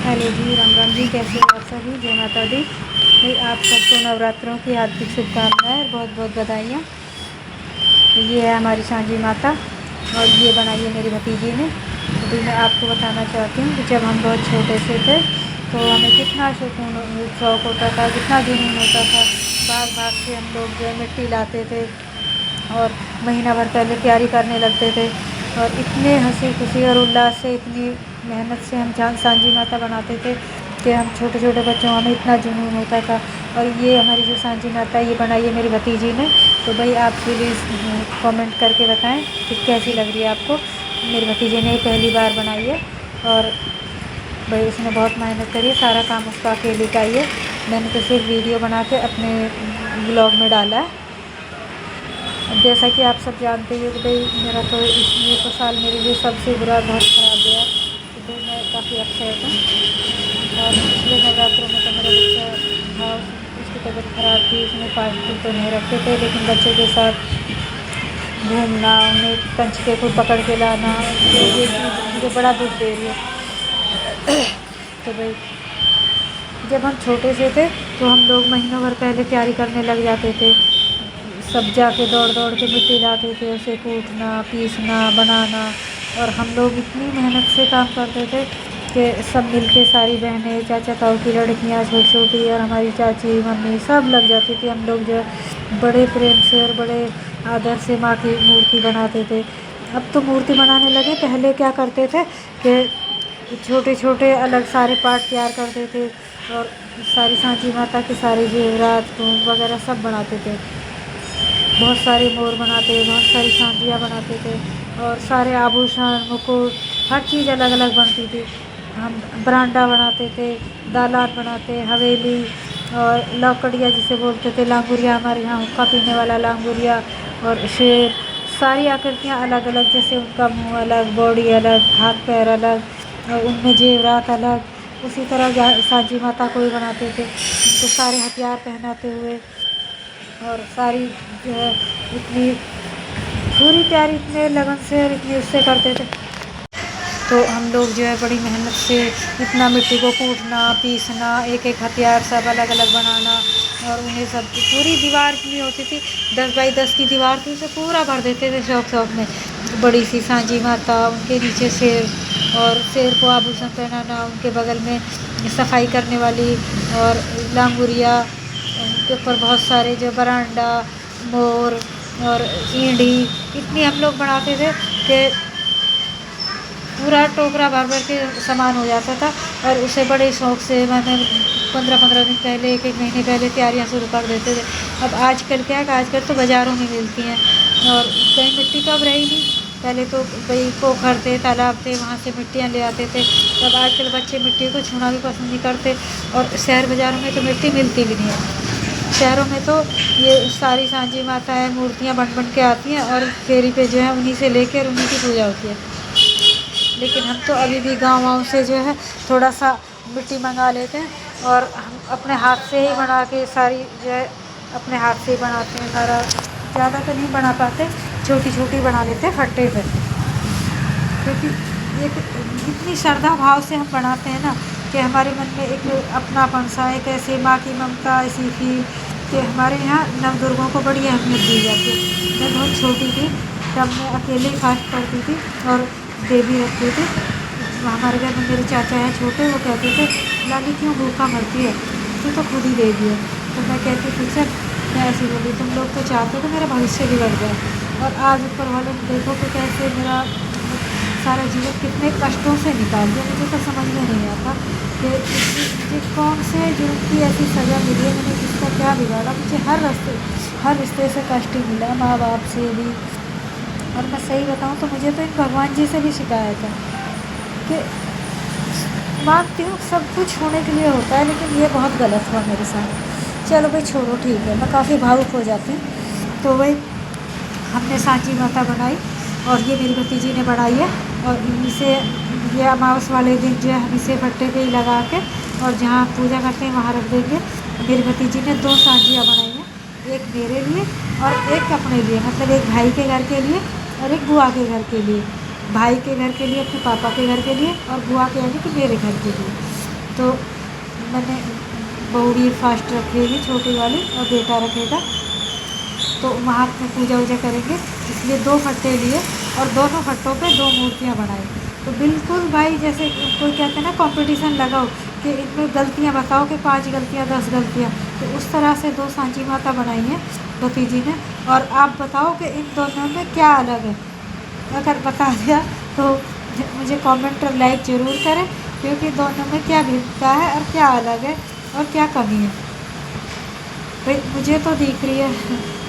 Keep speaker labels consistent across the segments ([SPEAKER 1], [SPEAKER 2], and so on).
[SPEAKER 1] Hello जी, राम राम जी। कैसे हो आप सभी? जय माता दी। भाई आप सबको नवरात्रों की हार्दिक शुभकामनाएं और बहुत बहुत बधाइयाँ। ये है हमारी सांझी माता और ये बनाई है मेरी भतीजी ने। तो मैं आपको बताना चाहती हूँ कि जब हम बहुत छोटे से थे तो हमें कितना शौक होता था, कितना जुनून होता था। भाग भाग के हम लोग जो है मिट्टी लाते थे और महीना भर पहले तैयारी करने लगते थे और इतने हंसी खुशी और उल्लास से, इतनी मेहनत से हम सांझी माता बनाते थे कि हम छोटे छोटे बच्चों हमें इतना जुनून होता था। और ये हमारी जो सांझी माता ये बनाई है मेरी भतीजी ने। तो भाई आप प्लीज़ कमेंट करके बताएं कि कैसी लग रही है आपको। मेरी भतीजी ने पहली बार बनाई है और भाई उसने बहुत मेहनत करी है, सारा काम उसका अकेले का ही है। मैंने तो सिर्फ वीडियो बना के अपने ब्लॉग में डाला है। जैसा कि आप सब जानते हो कि भाई मेरा तो ये तो साल मेरे लिए सबसे बुरा बहुत ख़राब गया। तो भाई मैं काफ़ी अपसेट हूँ। और पिछले नवरात्रों में तो मेरा बच्चा था, उसकी तबीयत ख़राब थी, उसने फास्ट फूड तो नहीं रखे थे, लेकिन बच्चे के साथ घूमना, उन्हें कंचके को पकड़ के लाना, ये चीज़ मुझे बड़ा दुख दे रही है। तो भाई जब हम छोटे से थे तो हम लोग महीनों भर पहले तैयारी करने लग जाते थे। सब जाके दौड़ दौड़ के मिट्टी लाते थे, उसे कूटना, पीसना, बनाना। और हम लोग इतनी मेहनत से काम करते थे कि सब मिलके सारी बहनें, चाचा ताऊ की लड़कियां छोटी छोटी और हमारी चाची मम्मी सब लग जाती थी। हम लोग जो बड़े प्रेम से और बड़े आदर से माँ की मूर्ति बनाते थे। अब तो मूर्ति बनाने लगे, पहले क्या करते थे कि छोटे छोटे अलग सारे पार्ट तैयार करते थे और सारी सांची माता के सारे जेवरात टूम वगैरह सब बनाते थे। बहुत सारे मोर बनाते, बहुत सारी सांझियाँ बनाते थे और सारे आभूषण, मुकुट, हर चीज़ अलग अलग बनती थी। हम बरांडा बनाते थे, दालान बनाते, हवेली और लौकड़िया जिसे बोलते थे, लांगुरिया, हमारे यहाँ हुक्का पीने वाला लांगुरिया और शेर, सारी आकृतियाँ अलग अलग, जैसे उनका मुँह अलग, बॉडी अलग, हाथ पैर अलग और उनमें जेवरात अलग। उसी तरह सांची माता को भी बनाते थे, उनको सारे हथियार पहनाते हुए और सारी जो है इतनी पूरी तैयारी इतने लगन से और इतनी उससे करते थे। तो हम लोग जो है बड़ी मेहनत से इतना मिट्टी को कूटना, पीसना, एक एक हथियार सब अलग अलग बनाना और उन्हें सब पूरी दीवार नहीं होती थी, 10 बाई 10 की दीवार थी, उसे पूरा भर देते थे शौक शौक में। बड़ी सी सांझी माता, उनके नीचे शेर और शेर को आभूषण पहनाना, उनके बगल में सफाई करने वाली और लांगुरिया, उनके ऊपर बहुत सारे जो बरांडा, मोर और ईंढ़ी, इतनी हम लोग बनाते थे कि पूरा टोकरा भर भर के सामान हो जाता था। और उसे बड़े शौक़ से मैंने 15-15 दिन पहले, एक एक महीने पहले तैयारियां शुरू कर देते थे। अब आजकल क्या है कि आजकल तो बाज़ारों में मिलती हैं और कहीं मिट्टी तो अब रही नहीं। पहले तो भाई पोखर थे, तालाब थे, वहाँ से मिट्टियाँ ले आते थे। तब आजकल बच्चे मिट्टी को छूना भी पसंद नहीं करते और शहर बाज़ारों में तो मिट्टी मिलती भी नहीं है। शहरों में तो ये सारी सांझी माता है, मूर्तियाँ बन बन के आती हैं और फेरी पे जो है उन्हीं से लेकर उन्हीं की पूजा होती है। लेकिन हम तो अभी भी गाँव से जो है थोड़ा सा मिट्टी मंगा लेते हैं और हम अपने हाथ से ही बना के सारी जो है अपने हाथ से ही बनाते हैं। सारा ज़्यादा तो नहीं बना पाते, छोटी छोटी बना लेते हैं फट्टे पे, क्योंकि एक इतनी श्रद्धा भाव से हम बनाते हैं ना कि हमारे मन में एक अपनापन सा, एक ऐसे माँ की ममता ऐसी थी कि हमारे यहाँ नवदुर्गों को बड़ी अहमियत दी जाती है। मैं बहुत छोटी थी तब मैं अकेले ही फास्ट पढ़ती थी और देवी रखते थे। हमारे घर में मेरे चाचा हैं छोटे, वो कहते थे लाली क्यों भूखा मरती है, तू तो खुद ही देवी है। तो मैं कहती थी सर, मैं ऐसी बोली, तुम लोग तो चाहते हो मेरा भविष्य बिगड़ जाए। और आज ऊपर वाले ने देखो कि कैसे मेरा सारा जीवन कितने कष्टों से निकाल दिया। मुझे तो समझ में नहीं आता कि मुझे कौन से जुर्म की ऐसी सज़ा मिली है, मैंने किसका क्या बिगाड़ा। मुझे हर रिश्ते से कष्ट ही मिला, माँ बाप से भी। और मैं सही बताऊँ तो मुझे तो इन भगवान जी से भी शिकायत है कि मानती हूँ सब कुछ होने के लिए होता है, लेकिन ये बहुत गलत हुआ मेरे साथ। चलो भाई छोड़ो, ठीक है, मैं काफ़ी भावुक हो जाती हूँ। तो भाई हमने सांची माता बनाई और ये मेरी भतीजी ने बनाई है और इसे ये अमावस वाले दिन जो है हम इसे फट्टे पे ही लगा के और जहाँ पूजा करते हैं वहाँ रख देंगे। मेरी भतीजी ने 2 सांझियाँ बनाई हैं, एक मेरे लिए और एक अपने लिए, मतलब एक भाई के घर के लिए और एक बुआ के घर के लिए। भाई के घर के लिए अपने पापा के घर के लिए और बुआ के यानी कि मेरे घर के लिए। तो मैंने बहू फास्ट रखेगी छोटी वाली और बेटा रखेगा, तो वहाँ में पूजा वूजा करेंगे, इसलिए 2 फट्टे लिए और दोनों फट्टों पे 2 मूर्तियाँ बनाई। तो बिल्कुल भाई जैसे कोई कहते हैं ना कंपटीशन लगाओ कि इनमें गलतियाँ बताओ कि 5 गलतियाँ 10 गलतियाँ, तो उस तरह से 2 सांची माता बनाई हैं भतीजी ने। और आप बताओ कि इन दोनों में क्या अलग है, अगर बता दिया तो मुझे कमेंट और लाइक ज़रूर करें, क्योंकि दोनों में क्या भिन्नता है और क्या अलग है और क्या कमी है। भाई मुझे तो दिख रही है,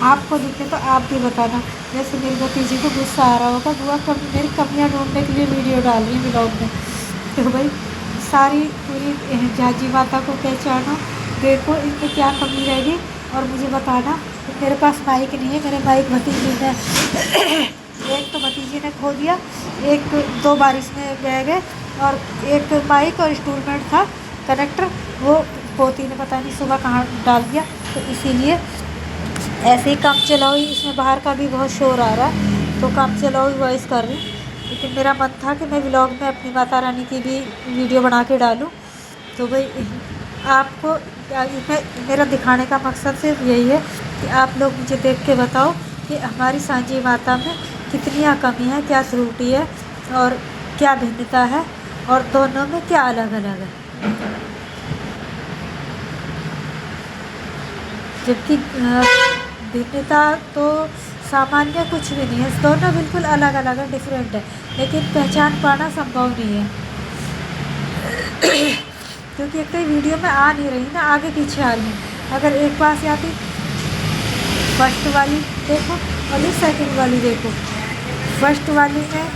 [SPEAKER 1] आपको दिखे तो आप भी बताना। जैसे मेरी भतीजी को गुस्सा आ रहा होगा, बुआ मेरी कमियां ढूंढने के लिए वीडियो डाल रही है ब्लॉग में। तो भाई सारी पूरी झांझी माता को पहचानो, देखो इनमें क्या कमी रहेगी और मुझे बताना। तो मेरे पास माइक नहीं है, मेरे माइक भतीजी ने एक तो भतीजी ने खो दिया, एक 2 बारिश में बह गए, और एक माइक और इंस्ट्रूमेंट था कनेक्टर, वो पोती ने पता नहीं सुबह कहाँ डाल दिया। तो इसीलिए ऐसे ही काम चलाओ ही, इसमें बाहर का भी बहुत शोर आ रहा है, तो काम चलाओ ही वॉइस कर रही हूँ। लेकिन मेरा मन था कि मैं व्लॉग में अपनी माता रानी की भी वीडियो बना के डालूँ। तो भाई आपको मेरा दिखाने का मकसद सिर्फ यही है कि आप लोग मुझे देख के बताओ कि हमारी सांझी माता में कितनी कमी है, क्या त्रुटि है और क्या भिन्नता है, और दोनों में क्या अलग अलग है। जबकि भिन्नता तो सामान्य कुछ भी नहीं है, दोनों बिल्कुल अलग अलग है, डिफरेंट है, लेकिन पहचान पाना संभव नहीं है। क्योंकि एक तो वीडियो में आ नहीं रही ना, आगे पीछे आ रही है। अगर एक पास आती, फर्स्ट वाली देखो और ये सेकंड वाली देखो, फर्स्ट वाली में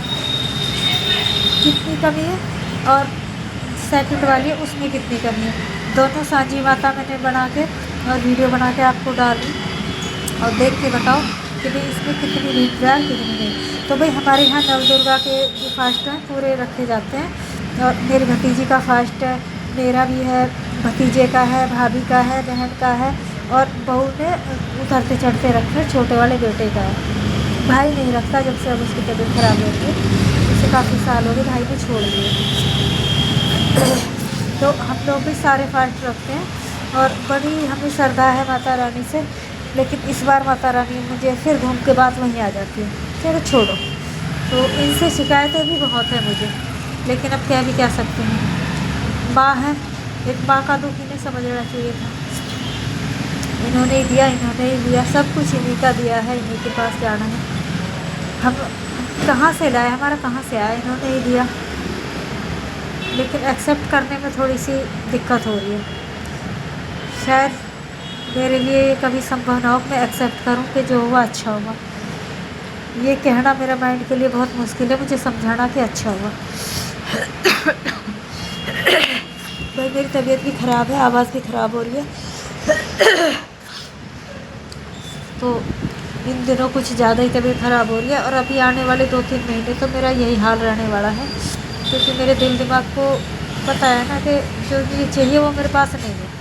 [SPEAKER 1] कितनी कमी है और सेकंड वाली है उसमें कितनी कमी है। दोनों सांझी माता मैंने बना के और वीडियो बना के आपको डाल दी, और देख के बताओ कि भाई इसमें कितनी रीत है कितनी नहीं। तो भाई हमारे यहाँ नवदुर्गा के जो फास्ट हैं पूरे रखे जाते हैं, और मेरी भतीजी का फास्ट है, मेरा भी है, भतीजे का है, भाभी का है, बहन का है, और बहू ने उतरते चढ़ते रखे, छोटे वाले बेटे का है। भाई नहीं रखता, जब से अब उसकी तबीयत खराब हो गई, उससे काफ़ी साल हो गए, भाई ने छोड़ दिए। तो हम लोग भी सारे फास्ट रखते हैं, और बड़ी हमें श्रद्धा है माता रानी से। लेकिन इस बार माता रानी मुझे फिर घूम के बाद वहीं आ जाती है, चलो छोड़ो। तो इनसे शिकायतें भी बहुत है मुझे, लेकिन अब क्या सकते हैं, माँ है, एक माँ का दुख इन्हें समझ लेना चाहिए था। इन्होंने ही दिया, इन्होंने ही लिया, सब कुछ इन्हीं का दिया है, इन्हीं के पास जाना है। हम कहाँ से लाए, हमारा कहाँ से आया, इन्होंने ही दिया। लेकिन एक्सेप्ट करने में थोड़ी सी दिक्कत हो रही है, शायद मेरे लिए ये कभी संभव ना हो मैं एक्सेप्ट करूं कि जो हुआ अच्छा हुआ। ये कहना मेरा माइंड के लिए बहुत मुश्किल है, मुझे समझाना कि अच्छा हुआ। भाई मेरी तबीयत भी ख़राब है, आवाज़ भी ख़राब हो रही है। तो इन दिनों कुछ ज़्यादा ही तबीयत ख़राब हो रही है, और अभी आने वाले 2-3 महीने तो मेरा यही हाल रहने वाला है, क्योंकि मेरे दिल दिमाग को पता है ना कि जो मुझे चाहिए वो मेरे पास नहीं है।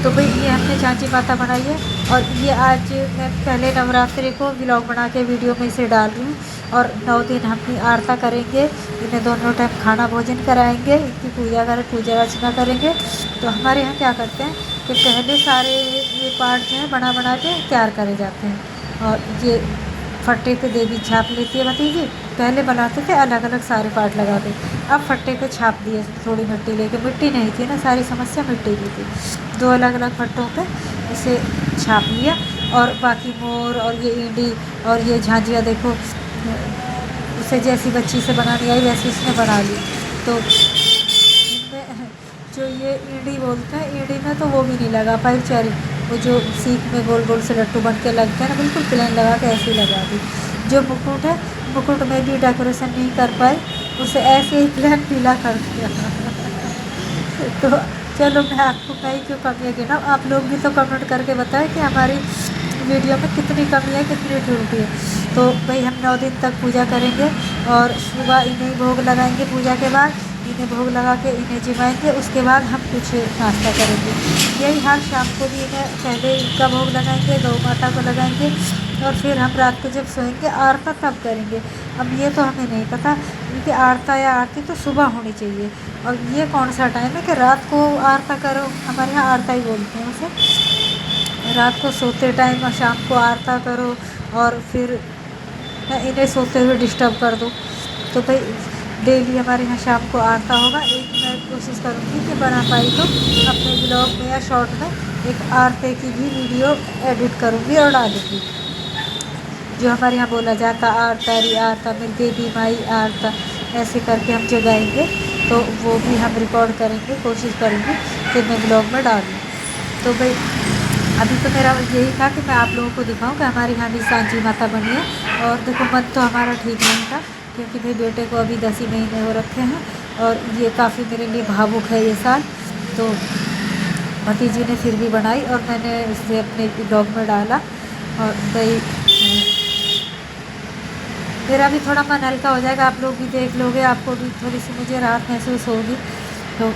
[SPEAKER 1] तो भाई ये हमने झांझी माता बनाई है, और ये आज मैं पहले नवरात्रि को व्लॉग बना के वीडियो में इसे डाल रही हूँ। और 9 दिन हम आरती करेंगे, इन्हें दोनों टाइम खाना भोजन कराएंगे, इनकी पूजा अर्चना करेंगे। तो हमारे यहाँ क्या करते हैं कि पहले सारे ये पार्ट जो हैं बना के तैयार करे जाते हैं, और ये फट्टे पे देवी छाप लेती है भतीजी। पहले बनाते थे अलग अलग सारे पार्ट लगाते, अब फट्टे पे छाप दिए, थोड़ी मिट्टी लेके, मिट्टी नहीं थी ना, सारी समस्या मिट्टी की थी, 2 अलग अलग फट्टों पे इसे छाप लिया। और बाकी मोर और ये ईंडी और ये झांझिया देखो, उसे जैसी बच्ची से बनानी आई वैसी इसने बना ली। तो इनमें जो ये ईंडी बोलते हैं, ईंडी में तो वो भी नहीं लगा पाई बेचारी, वो जो सीख में गोल गोल से लट्टू बन के लगते हैं ना, बिल्कुल प्लेन लगा के ऐसे ही लगा दी। जो मुकुट है, मुकुट में भी डेकोरेशन नहीं कर पाई, उसे ऐसे ही प्लेन पीला कर दिया। तो चलो मैं आपको कहीं क्यों कमियाँ गिनाऊँ, आप लोग भी तो कमेंट करके बताएं कि हमारी वीडियो में कितनी कमी है, कितनी त्रुटि है। तो भाई हम 9 दिन तक पूजा करेंगे, और सुबह इन्हें भोग लगाएंगे, पूजा के बाद इन्हें भोग लगा के इन्हें जिमाएंगे, उसके बाद हम कुछ नाश्ता करेंगे। यही हाल शाम को भी इन्हें पहले इनका भोग लगाएंगे, गौ माता को लगाएंगे, और फिर हम रात को जब सोएंगे आरती तब करेंगे। अब ये तो हमें नहीं पता, कि आरता या आरती तो सुबह होनी चाहिए। और ये कौन सा टाइम है कि रात को आरता करो, हमारे यहाँ आरता ही बोलते हैं उसे। रात को सोते टाइम और शाम को आरता करो और फिर इन्हें सोते हुए डिस्टर्ब कर दो। तो भाई डेली हमारे यहाँ शाम को आरता होगा। एक मैं कोशिश करूँगी कि बना पाई तो अपने ब्लॉग में या शॉर्ट में एक आरते की भी वीडियो एडिट करूँगी और डालूँगी। जो हमारे यहाँ बोला जाता आरता री आरता मेरी देवी माई आरता, ऐसे करके हम जो गाएंगे तो वो भी हम रिकॉर्ड करेंगे, कोशिश करेंगे कि मैं ब्लॉग में डालूँ। तो भाई अभी तो मेरा यही था कि मैं आप लोगों को दिखाऊं कि हमारे यहाँ भी सांची माता बनी है। और देखो मन तो हमारा ठीक नहीं था क्योंकि भाई बेटे को अभी 10 ही महीने हो रखे हैं और ये काफ़ी मेरे लिए भावुक है ये साल। तो भतीजी ने फिर भी बनाई और मैंने इसे अपने ब्लॉग में डाला। और भाई मेरा भी थोड़ा मन हल्का हो जाएगा, आप लोग भी देख लोगे, आपको भी थोड़ी सी मुझे राहत महसूस होगी। तो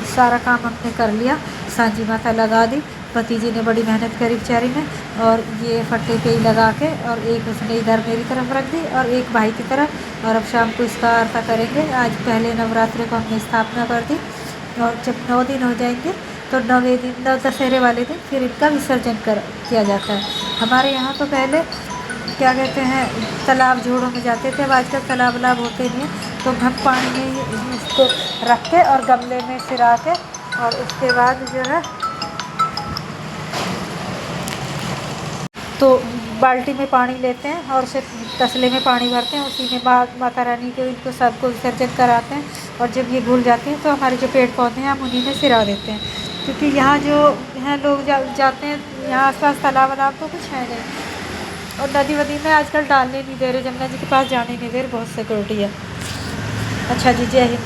[SPEAKER 1] सारा काम हमने कर लिया, सांची माता लगा दी, भतीजी ने बड़ी मेहनत करी बेचारी ने। और ये फट्टे पे ही लगा के और एक उसने इधर मेरी तरफ रख दी और एक भाई की तरफ। और अब शाम को इसका आरता करेंगे। आज पहले नवरात्रि को हमने स्थापना कर दी और जब 9 दिन हो जाएंगे तो 9वें दिन, 9 दशहरे वाले दिन फिर इनका विसर्जन किया जाता है। हमारे यहाँ तो पहले क्या कहते हैं तालाब जोड़ों में जाते थे, अब आजकल तालाब वलाब होते नहीं हैं। तो हम पानी में ही इसको रख के और गमले में सिरा के और उसके बाद जो है तो बाल्टी में पानी लेते हैं और उसे तसले में पानी भरते हैं, उसी में माता रानी के इनको सबको विसर्जन कराते हैं। और जब ये भूल जाते हैं तो हमारे जो पेड़ पौधे हैं हम उन्हीं में सिरा देते हैं। क्योंकि यहाँ जो हैं लोग जाते हैं, यहाँ आसपास तालाब वालाब तो कुछ है नहीं और नदी वदी में आजकल डालने नहीं दे रहे, जमुना जी के पास जाने नहीं दे रहे, बहुत सिक्योरिटी है। अच्छा जी, जय हिंद।